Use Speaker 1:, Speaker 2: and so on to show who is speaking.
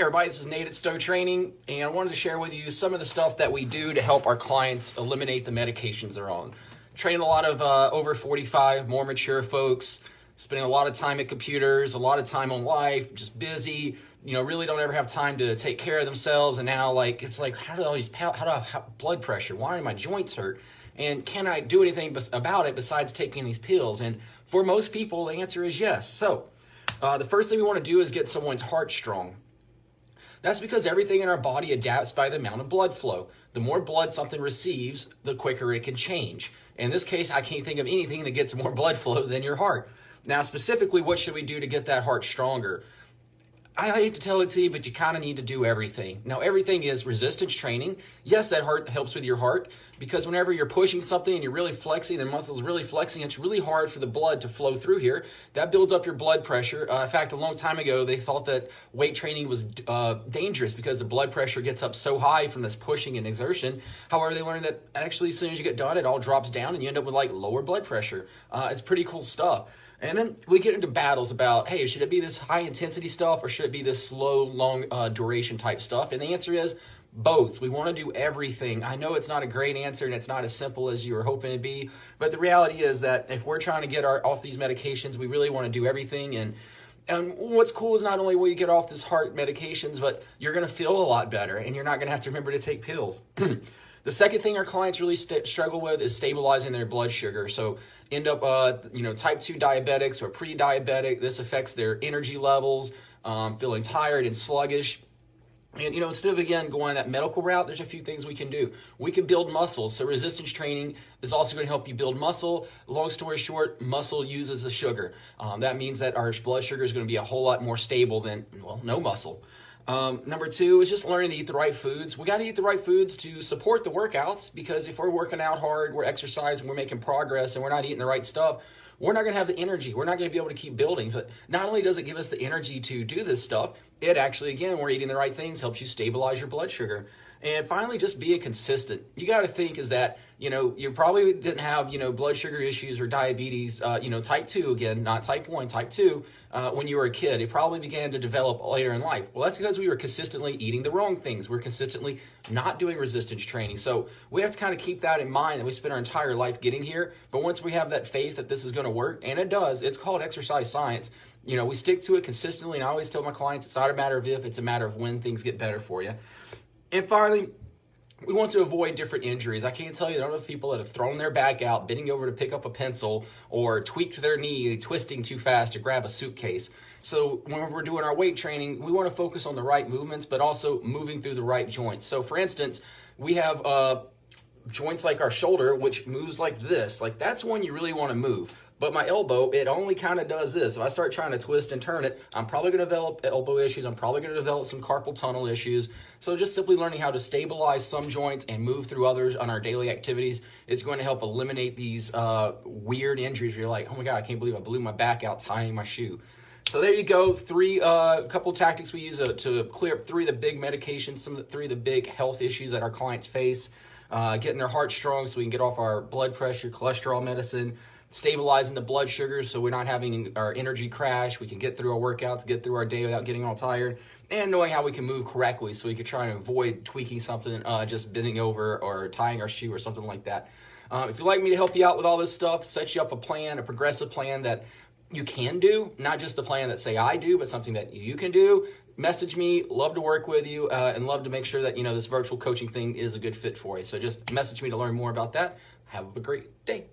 Speaker 1: Hey everybody, this is Nate at Stowe Training, and I wanted to share with you some of the stuff that we do to help our clients eliminate the medications they're on. Train a lot of over 45, more mature folks, spending a lot of time at computers, a lot of time on life, just busy, really don't ever have time to take care of themselves. And now it's like, how do I have blood pressure? Why do my joints hurt? And can I do anything about it besides taking these pills? And for most people, the answer is yes. So the first thing we want to do is get someone's heart strong. That's because everything in our body adapts by the amount of blood flow. The more blood something receives, the quicker it can change. In this case, I can't think of anything that gets more blood flow than your heart. Now, specifically, what should we do to get that heart stronger? I hate to tell it to you, but you kind of need to do everything. Now, everything is resistance training. Yes, that heart helps with your heart, because whenever you're pushing something and you're really flexing, the muscles really flexing, it's really hard for the blood to flow through here. That builds up your blood pressure. In fact, a long time ago, they thought that weight training was dangerous because the blood pressure gets up so high from this pushing and exertion. However, they learned that actually as soon as you get done, it all drops down and you end up with lower blood pressure. It's pretty cool stuff. And then we get into battles about, hey, should it be this high intensity stuff or should it be this slow, long duration type stuff? And the answer is both. We want to do everything. I know it's not a great answer and it's not as simple as you were hoping it'd be, but the reality is that if we're trying to get off these medications, we really want to do everything. And what's cool is not only will you get off this heart medications, but you're going to feel a lot better and you're not going to have to remember to take pills. The second thing our clients really struggle with is stabilizing their blood sugar. So end up, type 2 diabetics or pre-diabetic. This affects their energy levels, feeling tired and sluggish. And, instead of, again, going that medical route, there's a few things we can do. We can build muscle. So resistance training is also going to help you build muscle. Long story short, muscle uses the sugar. That means that our blood sugar is going to be a whole lot more stable than, no muscle. Number two is just learning to eat the right foods. We got to eat the right foods to support the workouts, because if we're working out hard, we're exercising, we're making progress, and we're not eating the right stuff, we're not going to have the energy. We're not going to be able to keep building. But not only does it give us the energy to do this stuff, it actually, again, we're eating the right things, helps you stabilize your blood sugar. And finally, just being consistent. You got to think is that, you probably didn't have, blood sugar issues or diabetes, type 2, again, not type 1, type 2, when you were a kid. It probably began to develop later in life. Well, that's because we were consistently eating the wrong things. We're consistently not doing resistance training. So we have to kind of keep that in mind, that we spend our entire life getting here. But once we have that faith that this is going to work, and it does, it's called exercise science. We stick to it consistently. And I always tell my clients, it's not a matter of if, it's a matter of when things get better for you. And finally, we want to avoid different injuries. I can't tell you the number of people that have thrown their back out, bending over to pick up a pencil, or tweaked their knee, twisting too fast to grab a suitcase. So when we're doing our weight training, we want to focus on the right movements, but also moving through the right joints. So for instance, we have joints like our shoulder, which moves like this. That's one you really want to move. But my elbow, it only kind of does this. If I start trying to twist and turn it, I'm probably going to develop elbow issues. I'm probably going to develop some carpal tunnel issues. So just simply learning how to stabilize some joints and move through others on our daily activities is going to help eliminate these weird injuries where you're like, oh my God, I can't believe I blew my back out tying my shoe. So there you go, a couple tactics we use to clear up three of the big medications, three of the big health issues that our clients face. Getting their heart strong so we can get off our blood pressure, cholesterol medicine, stabilizing the blood sugar so we're not having our energy crash. We can get through our workouts, get through our day without getting all tired, and knowing how we can move correctly so we can try and avoid tweaking something, just bending over or tying our shoe or something like that. If you'd like me to help you out with all this stuff, set you up a plan, a progressive plan that you can do, not just the plan that say I do, but something that you can do, message me. Love to work with you and love to make sure that, this virtual coaching thing is a good fit for you. So just message me to learn more about that. Have a great day.